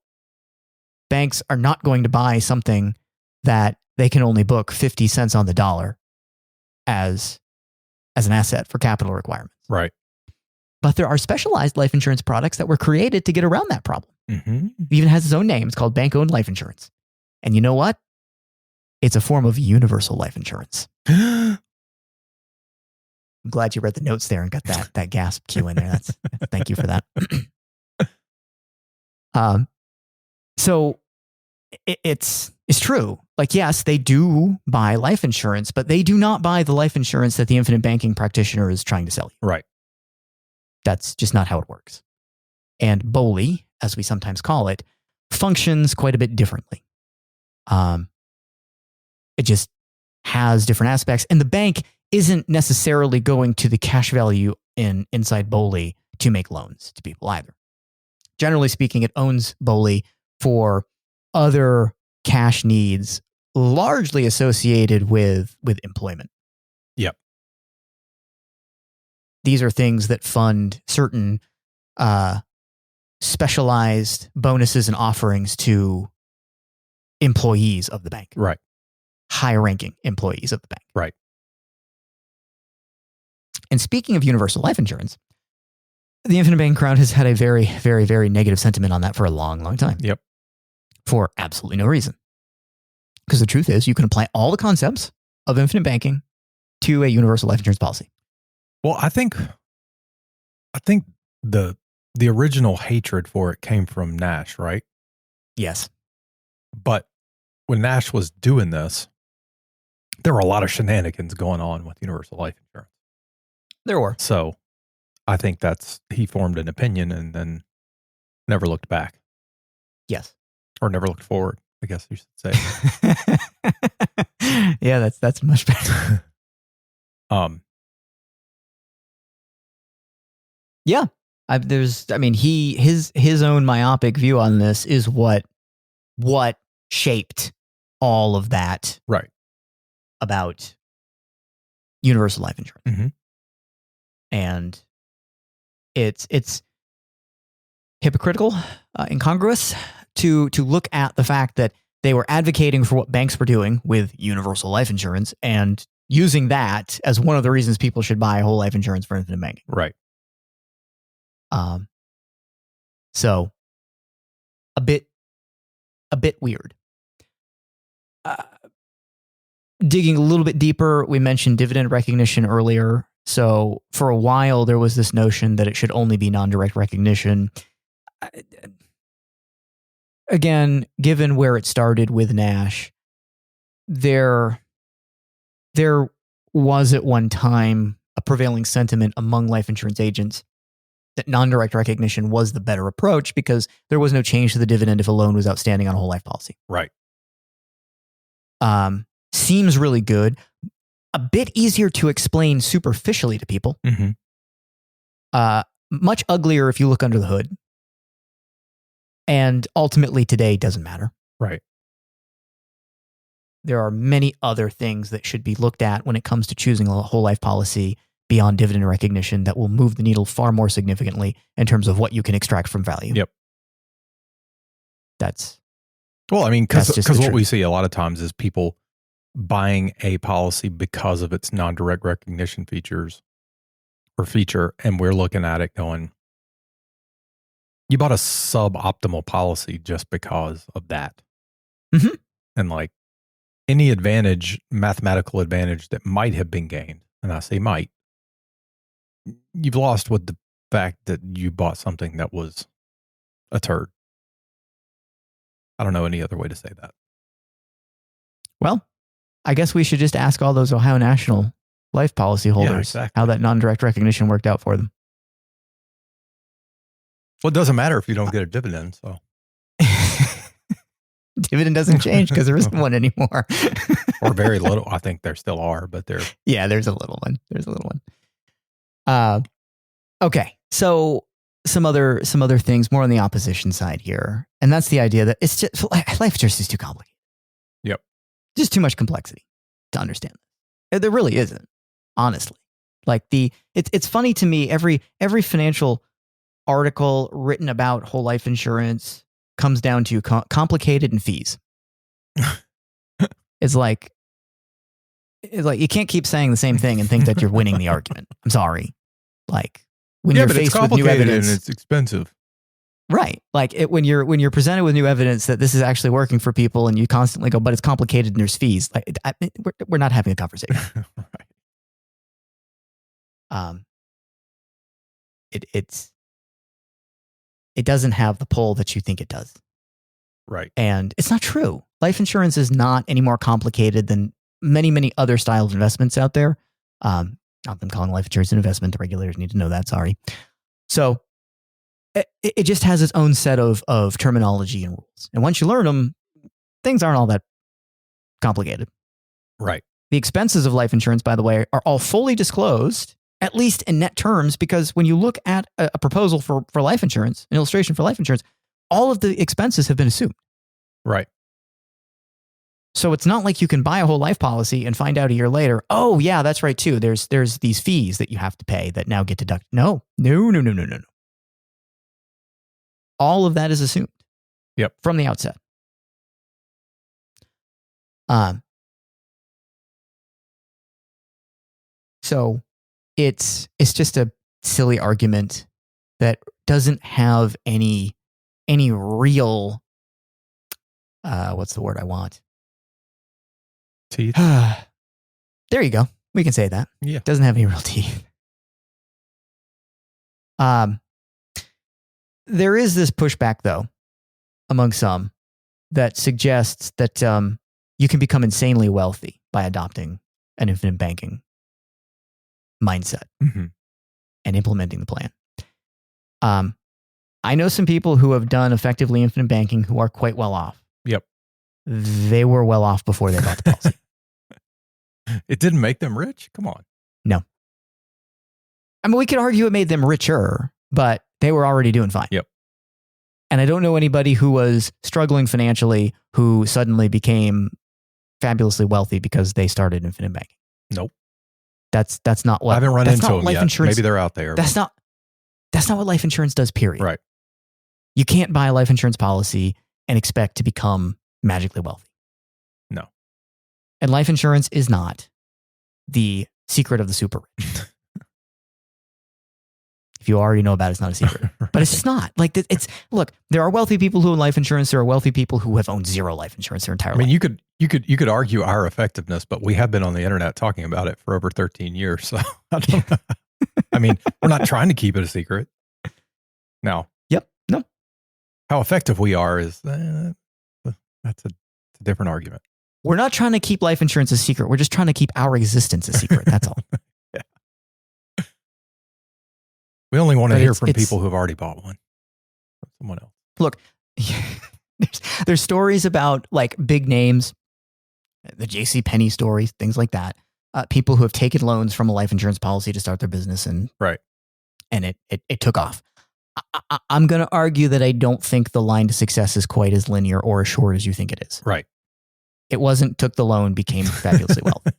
[SPEAKER 1] banks are not going to buy something that they can only book 50 cents on the dollar as an asset for capital requirements.
[SPEAKER 2] Right.
[SPEAKER 1] But there are specialized life insurance products that were created to get around that problem.
[SPEAKER 2] Mm-hmm.
[SPEAKER 1] It even has its own name. It's called bank-owned life insurance. And you know what? It's a form of universal life insurance. I'm glad you read the notes there and got that gasp cue in there. Thank you for that. So it's true. Like, yes, they do buy life insurance, but they do not buy the life insurance that the infinite banking practitioner is trying to sell you.
[SPEAKER 2] Right.
[SPEAKER 1] That's just not how it works. And BOLI, as we sometimes call it, functions quite a bit differently. It just has different aspects. And the bank isn't necessarily going to the cash value inside BOLI to make loans to people either. Generally speaking, it owns BOLI for other cash needs largely associated with employment.
[SPEAKER 2] Yep.
[SPEAKER 1] These are things that fund certain specialized bonuses and offerings to employees of the bank.
[SPEAKER 2] Right.
[SPEAKER 1] High-ranking employees of the bank.
[SPEAKER 2] Right.
[SPEAKER 1] And speaking of universal life insurance, the infinite banking crowd has had a very, very, very negative sentiment on that for a long, long time.
[SPEAKER 2] Yep.
[SPEAKER 1] For absolutely no reason. Because the truth is, you can apply all the concepts of infinite banking to a universal life insurance policy.
[SPEAKER 2] Well, I think the original hatred for it came from Nash, right?
[SPEAKER 1] Yes.
[SPEAKER 2] But when Nash was doing this, there were a lot of shenanigans going on with universal life insurance.
[SPEAKER 1] There were.
[SPEAKER 2] So I think he formed an opinion and then never looked back.
[SPEAKER 1] Yes.
[SPEAKER 2] Or never looked forward, I guess you should say.
[SPEAKER 1] Yeah, that's much better. Yeah. His own myopic view on this is what shaped all of that.
[SPEAKER 2] Right.
[SPEAKER 1] About universal life insurance.
[SPEAKER 2] Mm-hmm.
[SPEAKER 1] And it's hypocritical, incongruous to look at the fact that they were advocating for what banks were doing with universal life insurance and using that as one of the reasons people should buy whole life insurance for infinite banking.
[SPEAKER 2] Right.
[SPEAKER 1] So a bit weird. Digging a little bit deeper, we mentioned dividend recognition earlier. So for a while, there was this notion that it should only be non-direct recognition. Again, given where it started with Nash, there was at one time a prevailing sentiment among life insurance agents that non-direct recognition was the better approach because there was no change to the dividend if a loan was outstanding on a whole life policy.
[SPEAKER 2] Right.
[SPEAKER 1] Seems really good. A bit easier to explain superficially to people.
[SPEAKER 2] Mm-hmm.
[SPEAKER 1] Much uglier if you look under the hood. And ultimately today doesn't matter.
[SPEAKER 2] Right.
[SPEAKER 1] There are many other things that should be looked at when it comes to choosing a whole life policy beyond dividend recognition that will move the needle far more significantly in terms of what you can extract from value.
[SPEAKER 2] Yep.
[SPEAKER 1] That's
[SPEAKER 2] because what we see a lot of times is people buying a policy because of its non-direct recognition feature, and we're looking at it going, you bought a suboptimal policy just because of that.
[SPEAKER 1] Mm-hmm.
[SPEAKER 2] And like any mathematical advantage that might have been gained, and I say might, you've lost with the fact that you bought something that was a turd. I don't know any other way to say that.
[SPEAKER 1] Well, I guess we should just ask all those Ohio National life policy holders how that non-direct recognition worked out for them.
[SPEAKER 2] Well, it doesn't matter if you don't get a dividend. So
[SPEAKER 1] dividend doesn't change because there isn't one anymore.
[SPEAKER 2] Or very little. I think there still are, but there's
[SPEAKER 1] a little one. Okay, so some other things more on the opposition side here, and that's the idea that it's just life insurance is too complicated.
[SPEAKER 2] Yep,
[SPEAKER 1] just too much complexity to understand. There really isn't, honestly. Like it's funny to me. Every financial article written about whole life insurance comes down to complicated and fees. It's like you can't keep saying the same thing and think that you're winning the argument. I'm sorry. Like when you're faced with new evidence,
[SPEAKER 2] and it's expensive.
[SPEAKER 1] Right. Like when you're presented with new evidence that this is actually working for people and you constantly go, but it's complicated and there's fees. Like we're not having a conversation. Right. It doesn't have the pull that you think it does.
[SPEAKER 2] Right.
[SPEAKER 1] And it's not true. Life insurance is not any more complicated than many, many other styles of investments out there. Not them calling life insurance an investment. The regulators need to know that. Sorry. So it just has its own set of terminology and rules. And once you learn them, things aren't all that complicated.
[SPEAKER 2] Right.
[SPEAKER 1] The expenses of life insurance, by the way, are all fully disclosed, at least in net terms, because when you look at a proposal for life insurance, an illustration for life insurance, all of the expenses have been assumed.
[SPEAKER 2] Right.
[SPEAKER 1] So it's not like you can buy a whole life policy and find out a year later, oh yeah, that's right too. There's these fees that you have to pay that now get deducted. No. All of that is assumed.
[SPEAKER 2] Yep.
[SPEAKER 1] From the outset. So it's just a silly argument that doesn't have any real what's the word I want?
[SPEAKER 2] Teeth.
[SPEAKER 1] There you go. We can say that.
[SPEAKER 2] Yeah.
[SPEAKER 1] It doesn't have any real teeth. There is this pushback though among some that suggests that you can become insanely wealthy by adopting an infinite banking mindset and implementing the plan. I know some people who have done effectively infinite banking who are quite well off.
[SPEAKER 2] Yep.
[SPEAKER 1] They were well off before they bought the policy.
[SPEAKER 2] It didn't make them rich? Come on.
[SPEAKER 1] No. I mean, we could argue it made them richer, but they were already doing fine.
[SPEAKER 2] Yep.
[SPEAKER 1] And I don't know anybody who was struggling financially who suddenly became fabulously wealthy because they started infinite banking.
[SPEAKER 2] Nope.
[SPEAKER 1] That's not what
[SPEAKER 2] I haven't run into them
[SPEAKER 1] life
[SPEAKER 2] yet.
[SPEAKER 1] Insurance,
[SPEAKER 2] maybe they're out there.
[SPEAKER 1] That's not what life insurance does, period.
[SPEAKER 2] Right.
[SPEAKER 1] You can't buy a life insurance policy and expect to become magically wealthy.
[SPEAKER 2] No.
[SPEAKER 1] And life insurance is not the secret of the super rich. If you already know about it, it's not a secret.
[SPEAKER 2] Right.
[SPEAKER 1] But it's just not. Like, look, there are wealthy people who own life insurance. There are wealthy people who have owned zero life insurance their entire life.
[SPEAKER 2] I mean, you could argue our effectiveness, but we have been on the internet talking about it for over 13 years. So I don't know. I mean, we're not trying to keep it a secret. Now,
[SPEAKER 1] Yep. No.
[SPEAKER 2] how effective we are is that's a different argument.
[SPEAKER 1] We're not trying to keep life insurance a secret. We're just trying to keep our existence a secret. That's all.
[SPEAKER 2] Yeah. We only want to hear from people who have already bought one. Someone else.
[SPEAKER 1] Look, there's stories about like big names, the JCPenney stories, things like that. People who have taken loans from a life insurance policy to start their business and it took off. I'm going to argue that I don't think the line to success is quite as linear or as short as you think it is.
[SPEAKER 2] Right.
[SPEAKER 1] It wasn't took the loan, became fabulously wealthy.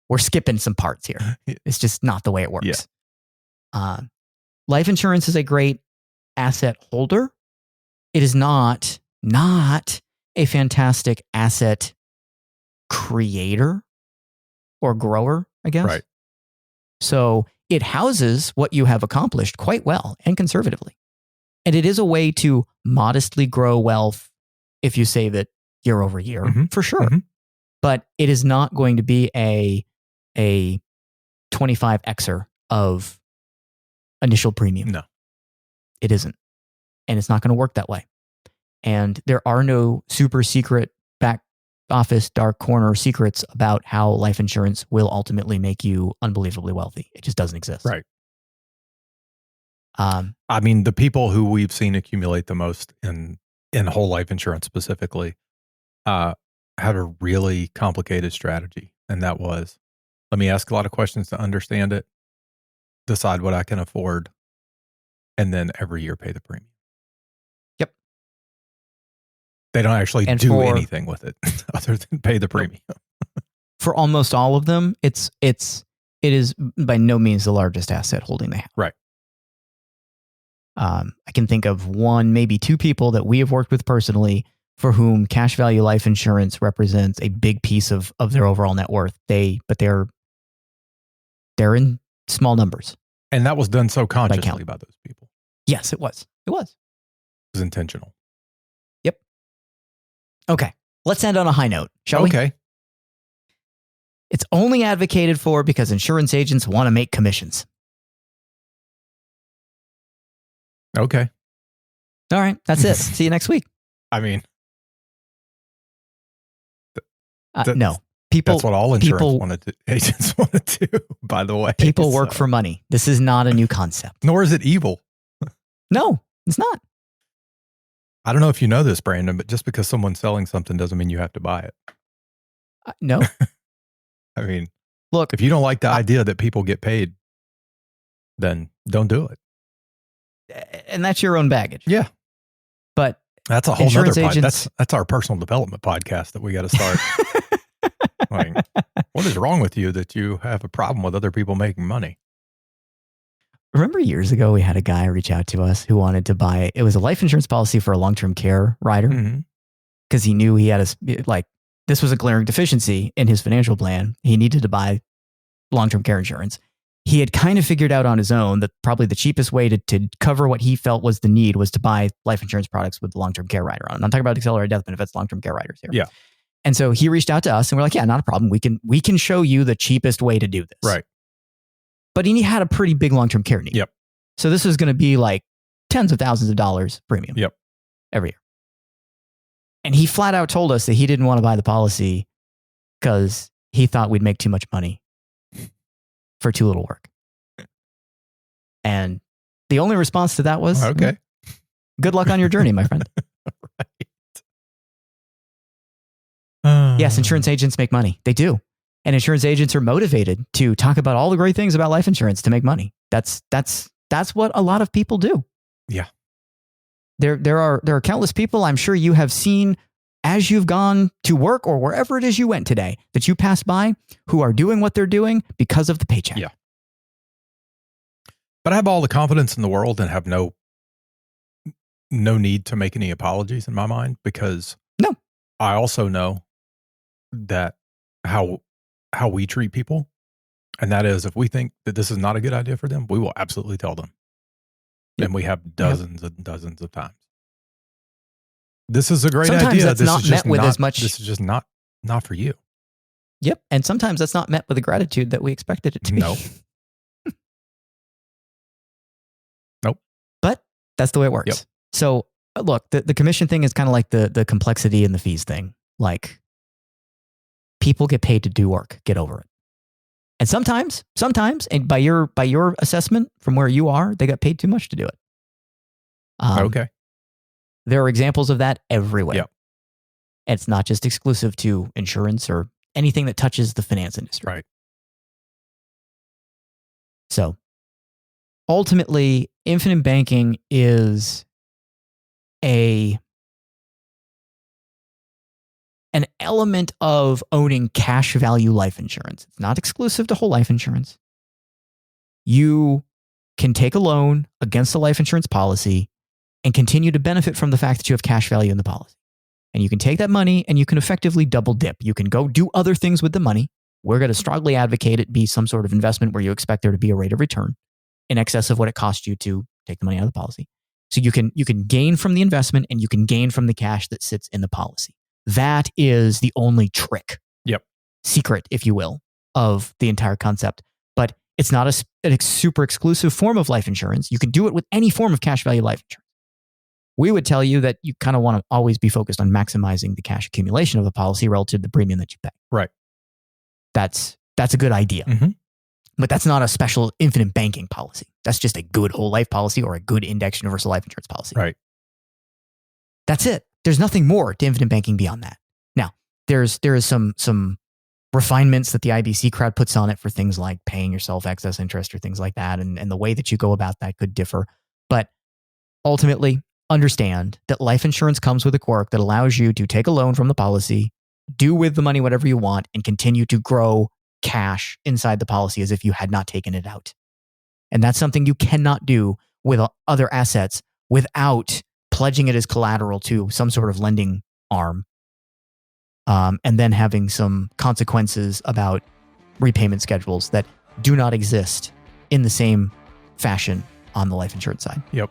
[SPEAKER 1] We're skipping some parts here. It's just not the way it works. Yeah. Life insurance is a great asset holder. It is not a fantastic asset creator or grower, I guess.
[SPEAKER 2] Right.
[SPEAKER 1] So it houses what you have accomplished quite well and conservatively. And it is a way to modestly grow wealth if you save it year over year, for sure. Mm-hmm. But it is not going to be a 25xer of initial premium.
[SPEAKER 2] No.
[SPEAKER 1] It isn't. And it's not going to work that way. And there are no super secret back office dark corner secrets about how life insurance will ultimately make you unbelievably wealthy. It just doesn't exist.
[SPEAKER 2] Right. I mean, the people who we've seen accumulate the most in whole life insurance specifically had a really complicated strategy. And that was, let me ask a lot of questions to understand it, decide what I can afford, and then every year pay the premium. Yep. They don't actually do anything with it other than pay the premium.
[SPEAKER 1] For almost all of them, it is by no means the largest asset holding they have.
[SPEAKER 2] Right.
[SPEAKER 1] I can think of one, maybe two people that we have worked with personally for whom cash value life insurance represents a big piece of their overall net worth. They're in small numbers.
[SPEAKER 2] And that was done so consciously by those people.
[SPEAKER 1] Yes, it was. It was
[SPEAKER 2] intentional.
[SPEAKER 1] Yep. Okay. Let's end on a high note, shall we?
[SPEAKER 2] Okay.
[SPEAKER 1] It's only advocated for because insurance agents want to make commissions.
[SPEAKER 2] Okay.
[SPEAKER 1] All right. That's it. See you next week.
[SPEAKER 2] I mean,
[SPEAKER 1] no.
[SPEAKER 2] That's what all insurance agents want to do, by the way.
[SPEAKER 1] People work for money. This is not a new concept.
[SPEAKER 2] Nor is it evil.
[SPEAKER 1] No, it's not.
[SPEAKER 2] I don't know if you know this, Brandon, but just because someone's selling something doesn't mean you have to buy it.
[SPEAKER 1] No.
[SPEAKER 2] I mean,
[SPEAKER 1] look,
[SPEAKER 2] if you don't like the idea that people get paid, then don't do it.
[SPEAKER 1] And that's your own baggage.
[SPEAKER 2] Yeah.
[SPEAKER 1] But
[SPEAKER 2] that's a whole nother podcast. That's our personal development podcast that we got to start. Like, what is wrong with you that you have a problem with other people making money?
[SPEAKER 1] Remember years ago, we had a guy reach out to us who wanted to buy, it was a life insurance policy for a long-term care rider. Because he knew he had this was a glaring deficiency in his financial plan. He needed to buy long-term care insurance. He had kind of figured out on his own that probably the cheapest way to cover what he felt was the need was to buy life insurance products with the long-term care rider on. I'm not talking about accelerated death benefits, long-term care riders here.
[SPEAKER 2] Yeah.
[SPEAKER 1] And so he reached out to us and we're like, yeah, not a problem. We can show you the cheapest way to do this.
[SPEAKER 2] Right.
[SPEAKER 1] But he had a pretty big long-term care need.
[SPEAKER 2] Yep.
[SPEAKER 1] So this was going to be like tens of thousands of dollars premium.
[SPEAKER 2] Yep.
[SPEAKER 1] Every year. And he flat out told us that he didn't want to buy the policy because he thought we'd make too much money for too little work. And the only response to that was,
[SPEAKER 2] okay.
[SPEAKER 1] Good luck on your journey, my friend. Yes, insurance agents make money. They do. And insurance agents are motivated to talk about all the great things about life insurance to make money. That's what a lot of people do.
[SPEAKER 2] Yeah.
[SPEAKER 1] There are countless people I'm sure you have seen as you've gone to work or wherever it is you went today that you passed by who are doing what they're doing because of the paycheck.
[SPEAKER 2] Yeah. But I have all the confidence in the world and have no need to make any apologies in my mind, because I also know that how we treat people, and that is, if we think that this is not a good idea for them, we will absolutely tell them. Yep. And we have dozens and dozens of times. This is a great idea.
[SPEAKER 1] That's
[SPEAKER 2] this
[SPEAKER 1] not
[SPEAKER 2] is just
[SPEAKER 1] met with
[SPEAKER 2] not,
[SPEAKER 1] as much.
[SPEAKER 2] This is just not for you.
[SPEAKER 1] Yep. And sometimes that's not met with the gratitude that we expected it to be.
[SPEAKER 2] No. Nope.
[SPEAKER 1] But that's the way it works.
[SPEAKER 2] Yep.
[SPEAKER 1] So look, the commission thing is kind of like the complexity and the fees thing. Like, people get paid to do work. Get over it. And sometimes, and by your assessment from where you are, they got paid too much to do it.
[SPEAKER 2] Okay.
[SPEAKER 1] There are examples of that everywhere.
[SPEAKER 2] Yep.
[SPEAKER 1] And it's not just exclusive to insurance or anything that touches the finance industry.
[SPEAKER 2] Right.
[SPEAKER 1] So ultimately, infinite banking is an element of owning cash value life insurance. It's not exclusive to whole life insurance. You can take a loan against a life insurance policy and continue to benefit from the fact that you have cash value in the policy. And you can take that money and you can effectively double dip. You can go do other things with the money. We're going to strongly advocate it be some sort of investment where you expect there to be a rate of return in excess of what it costs you to take the money out of the policy. So you can gain from the investment and you can gain from the cash that sits in the policy. That is the only trick, secret, if you will, of the entire concept. But it's not a super exclusive form of life insurance. You can do it with any form of cash value life insurance. We would tell you that you kind of want to always be focused on maximizing the cash accumulation of a policy relative to the premium that you pay.
[SPEAKER 2] Right.
[SPEAKER 1] That's a good idea.
[SPEAKER 2] Mm-hmm.
[SPEAKER 1] But that's not a special infinite banking policy. That's just a good whole life policy or a good index universal life insurance policy.
[SPEAKER 2] Right.
[SPEAKER 1] That's it. There's nothing more to infinite banking beyond that. Now, there is some refinements that the IBC crowd puts on it for things like paying yourself excess interest or things like that. And the way that you go about that could differ. But ultimately, understand that life insurance comes with a quirk that allows you to take a loan from the policy, do with the money whatever you want, and continue to grow cash inside the policy as if you had not taken it out. And that's something you cannot do with other assets without pledging it as collateral to some sort of lending arm, and then having some consequences about repayment schedules that do not exist in the same fashion on the life insurance side.
[SPEAKER 2] Yep.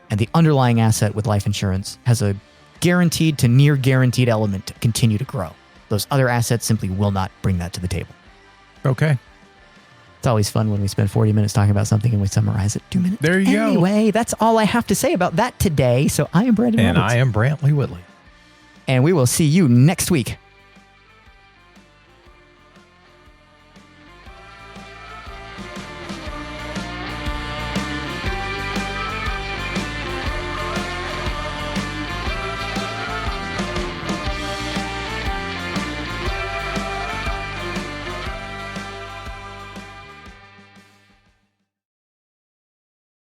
[SPEAKER 1] And the underlying asset with life insurance has a guaranteed to near guaranteed element to continue to grow. Those other assets simply will not bring that to the table.
[SPEAKER 2] Okay.
[SPEAKER 1] It's always fun when we spend 40 minutes talking about something and we summarize it 2 minutes.
[SPEAKER 2] There you go.
[SPEAKER 1] Anyway, that's all I have to say about that today. So I am Brandon
[SPEAKER 2] And
[SPEAKER 1] Roberts.
[SPEAKER 2] I am Brantley Whitley.
[SPEAKER 1] And we will see you next week.